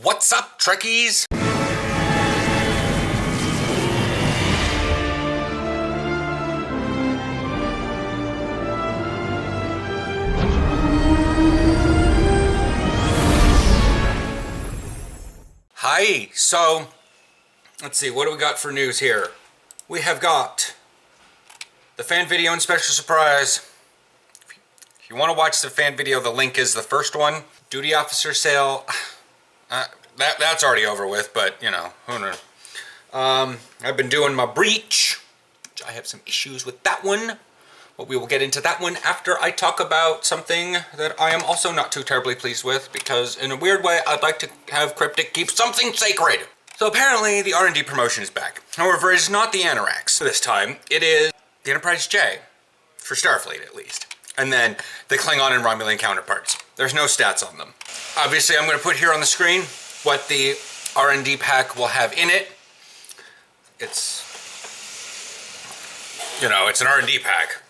What's up, Trekkies? Hi, so let's see, what do we got for news here? We have got the fan video and special surprise. If you want to watch the fan video, the link is the first one. Duty officer sale. That's already over with, but you know, who knows. I've been doing my breach, which I have some issues with that one, but we will get into that one after I talk about something that I am also not too terribly pleased with, because in a weird way, I'd like to have Cryptic keep something sacred. So apparently the R&D promotion is back. However, it's not the Anorax this time. It is the Enterprise J, for Starfleet at least. And then the Klingon and Romulan counterparts. There's no stats on them. Obviously, I'm going to put here on the screen what the R&D pack will have in it. It's, you know, it's an R&D pack.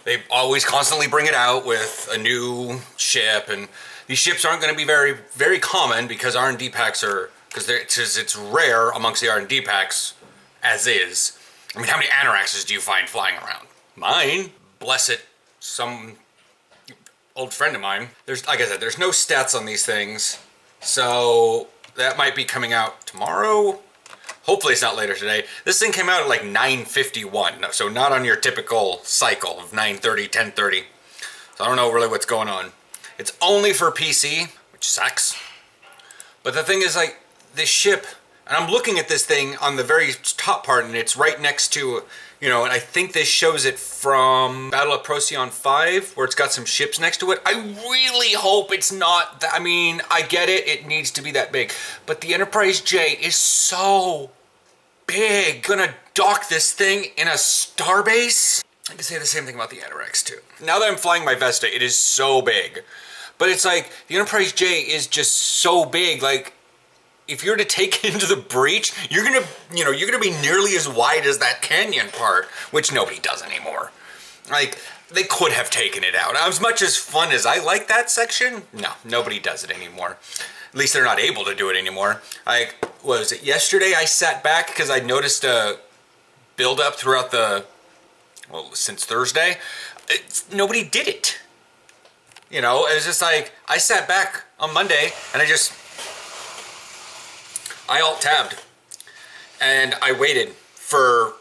They always constantly bring it out with a new ship, and these ships aren't going to be very, very common because R&D packs are, because it's rare amongst the R&D packs as is. I mean, how many Anoraxes do you find flying around? Mine, bless it, some old friend of mine. There's, like I said, there's no stats on these things. So that might be coming out tomorrow. Hopefully it's not later today. This thing came out at like 9:51, so not on your typical cycle of 9:30, 10:30. So I don't know really what's going on. It's only for PC, which sucks. But the thing is, like, this ship, and I'm looking at this thing on the very top part, and it's right next to, you know, and I think this shows it from Battle of Procyon 5, where it's got some ships next to it. I really hope it's not that. I mean, I get it, it needs to be that big, but the Enterprise J is so big. Gonna dock this thing in a starbase? I can say the same thing about the Anorax too. Now that I'm flying my Vesta, it is so big. But it's like, the Enterprise J is just so big, like, if you're to take it into the breach, you're gonna be nearly as wide as that canyon part, which nobody does anymore. Like, they could have taken it out. As much as fun as I like that section, no, nobody does it anymore. At least they're not able to do it anymore. Like, was it yesterday I sat back because I noticed a build up throughout the, well, since Thursday. Nobody did it. You know, it was just like, I sat back on Monday and I alt-tabbed, and I waited for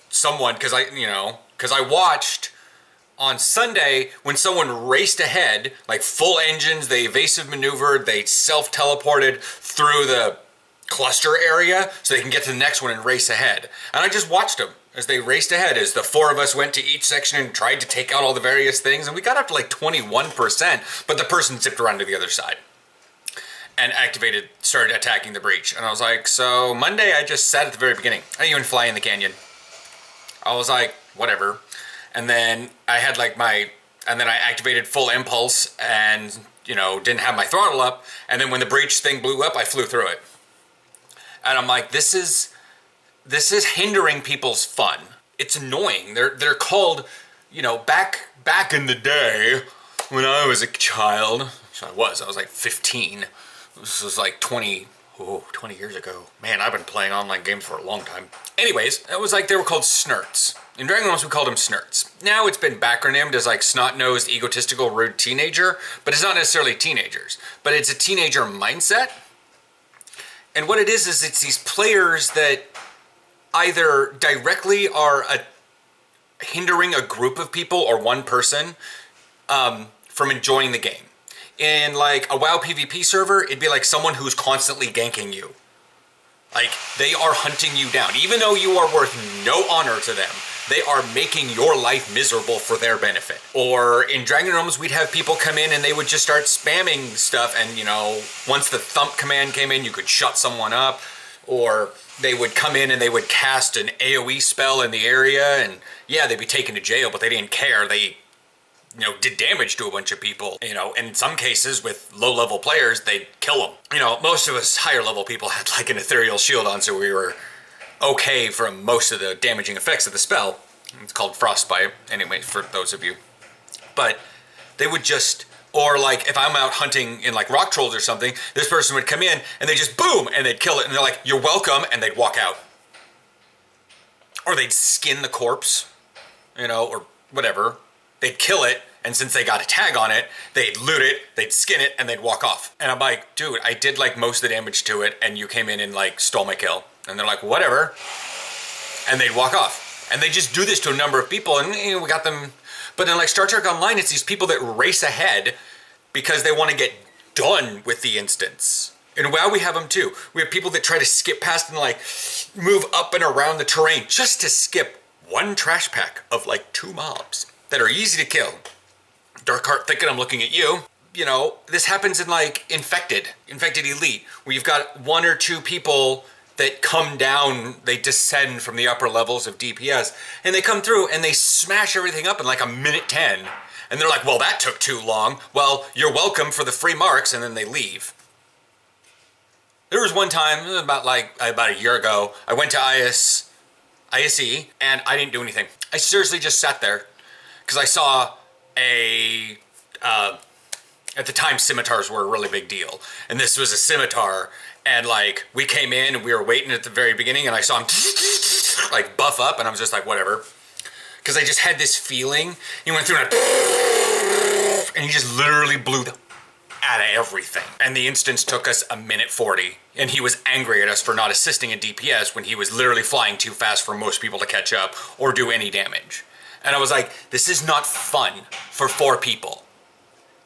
someone, because I watched on Sunday when someone raced ahead, like full engines, they evasive maneuvered, they self-teleported through the cluster area so they can get to the next one and race ahead. And I just watched them as they raced ahead, as the four of us went to each section and tried to take out all the various things, and we got up to like 21%, but the person zipped around to the other side and started attacking the breach. And I was like, so Monday I just sat at the very beginning. I didn't even fly in the canyon. I was like, whatever. And then I had like I activated full impulse and, you know, didn't have my throttle up. And then when the breach thing blew up, I flew through it. And I'm like, this is hindering people's fun. It's annoying. They're called, you know, back in the day when I was a child, so I was like 15. This was like 20 years ago. Man, I've been playing online games for a long time. Anyways, it was like they were called snurts. In Dragon Realms, we called them snurts. Now it's been backronymed as like snot-nosed, egotistical, rude teenager, but it's not necessarily teenagers, but it's a teenager mindset. And what it is it's these players that either directly are hindering a group of people or one person from enjoying the game. In like a WoW PvP server, it'd be like someone who's constantly ganking you. Like, they are hunting you down. Even though you are worth no honor to them, they are making your life miserable for their benefit. Or in Dragon Realms, we'd have people come in and they would just start spamming stuff, and, you know, once the thump command came in, you could shut someone up. Or they would come in and they would cast an AoE spell in the area, and yeah, they'd be taken to jail, but they didn't care. They, you know, did damage to a bunch of people, you know, and in some cases with low-level players, they'd kill them. You know, most of us higher-level people had like an ethereal shield on, so we were okay from most of the damaging effects of the spell. It's called Frostbite, anyway, for those of you. But they would just Or like if I'm out hunting in like rock trolls or something, this person would come in and they just boom and they'd kill it and they're like, you're welcome, and they'd walk out. Or they'd skin the corpse, you know, or whatever. They'd kill it, and since they got a tag on it, they'd loot it, they'd skin it, and they'd walk off. And I'm like, dude, I did like most of the damage to it, and you came in and like stole my kill. And they're like, whatever. And they'd walk off. And they just do this to a number of people, and you know, we got them. But in like Star Trek Online, it's these people that race ahead because they want to get done with the instance. And WoW, we have them too. We have people that try to skip past and like move up and around the terrain just to skip one trash pack of like 2 mobs that are easy to kill. Darkheart thinking I'm looking at you. You know, this happens in like Infected Elite, where you've got 1 or 2 people that come down, they descend from the upper levels of DPS, and they come through and they smash everything up in like a minute 10. And they're like, well, that took too long. Well, you're welcome for the free marks, and then they leave. There was one time, about a year ago, I went to ISE, and I didn't do anything. I seriously just sat there, because I saw at the time, scimitars were a really big deal. And this was a scimitar, and like, we came in and we were waiting at the very beginning, and I saw him like buff up, and I was just like, whatever. Because I just had this feeling. He went through and he just literally blew the out of everything. And the instance took us a minute 40. And he was angry at us for not assisting in DPS when he was literally flying too fast for most people to catch up or do any damage. And I was like, this is not fun for 4 people.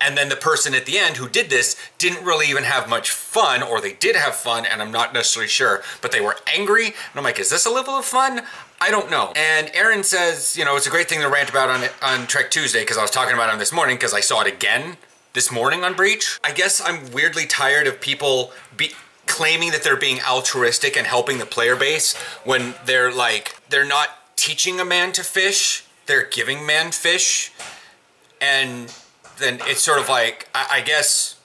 And then the person at the end who did this didn't really even have much fun, or they did have fun, and I'm not necessarily sure, but they were angry. And I'm like, is this a level of fun? I don't know. And Aaron says, you know, it's a great thing to rant about on Trek Tuesday, because I was talking about it this morning, because I saw it again this morning on Breach. I guess I'm weirdly tired of people claiming that they're being altruistic and helping the player base when they're not teaching a man to fish, they're giving man fish. And then it's sort of like, I guess,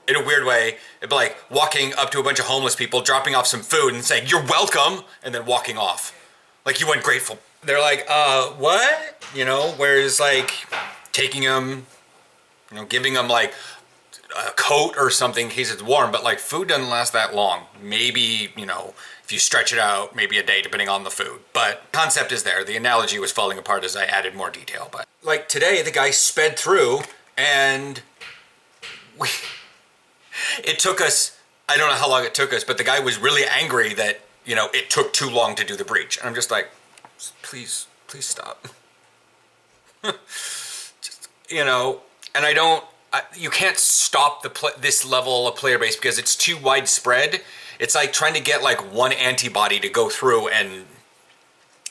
in a weird way, it'd be like walking up to a bunch of homeless people, dropping off some food and saying, you're welcome, and then walking off. Like you weren't grateful. They're like, what? You know, whereas like taking them, you know, giving them like a coat or something in case it's warm, but like food doesn't last that long. Maybe, you know, if you stretch it out, maybe a day depending on the food. But concept is there. The analogy was falling apart as I added more detail. But like today, the guy sped through, and it took us, I don't know how long it took us, but the guy was really angry that, you know, it took too long to do the breach. And I'm just like, please stop. Just, you know, and you can't stop this level of player base because it's too widespread. It's like trying to get like one antibody to go through and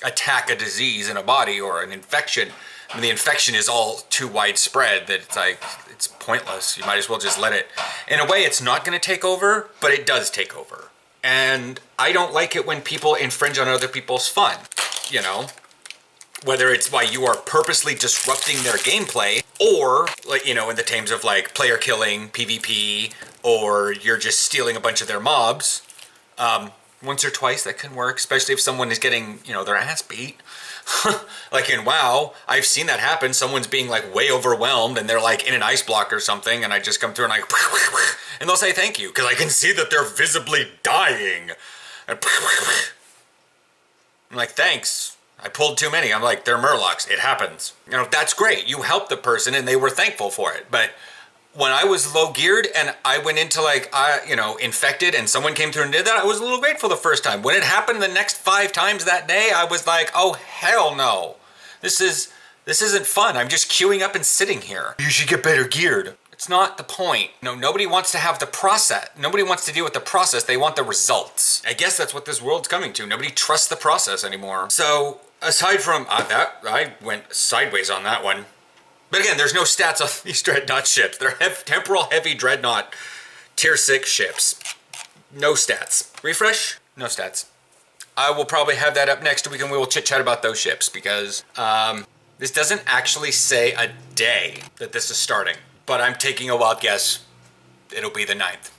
attack a disease in a body or an infection. I mean, the infection is all too widespread that it's like, it's pointless. You might as well just let it. In a way, it's not going to take over, but it does take over. And I don't like it when people infringe on other people's fun, you know? Whether it's why you are purposely disrupting their gameplay, or, like, you know, in the terms of like player killing, PvP, or you're just stealing a bunch of their mobs. Once or twice that can work, especially if someone is getting, you know, their ass beat. Like in WoW, I've seen that happen. Someone's being like way overwhelmed and they're like in an ice block or something, and I just come through and and they'll say thank you because I can see that they're visibly dying. And I'm like, thanks. I pulled too many. I'm like, they're murlocs. It happens. You know, that's great. You helped the person and they were thankful for it. But when I was low geared and I went into like, you know, infected and someone came through and did that, I was a little grateful the first time. When it happened the next 5 times that day, I was like, oh, hell no. This isn't fun. I'm just queuing up and sitting here. You should get better geared. It's not the point. No, nobody wants to have the process. Nobody wants to deal with the process. They want the results. I guess that's what this world's coming to. Nobody trusts the process anymore. So aside from that, I went sideways on that one. But again, there's no stats on these Dreadnought ships. They're temporal heavy Dreadnought tier 6 ships. No stats. Refresh? No stats. I will probably have that up next week and we will chit chat about those ships because this doesn't actually say a day that this is starting. But I'm taking a wild guess. It'll be the 9th.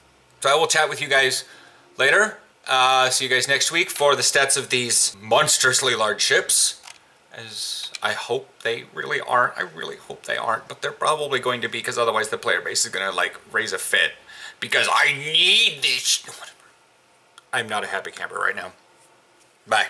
So I will chat with you guys later. See you guys next week for the stats of these monstrously large ships. as I hope they really aren't. I really hope they aren't, but they're probably going to be, because otherwise the player base is going to like raise a fit because I need this. I'm not a happy camper right now. Bye.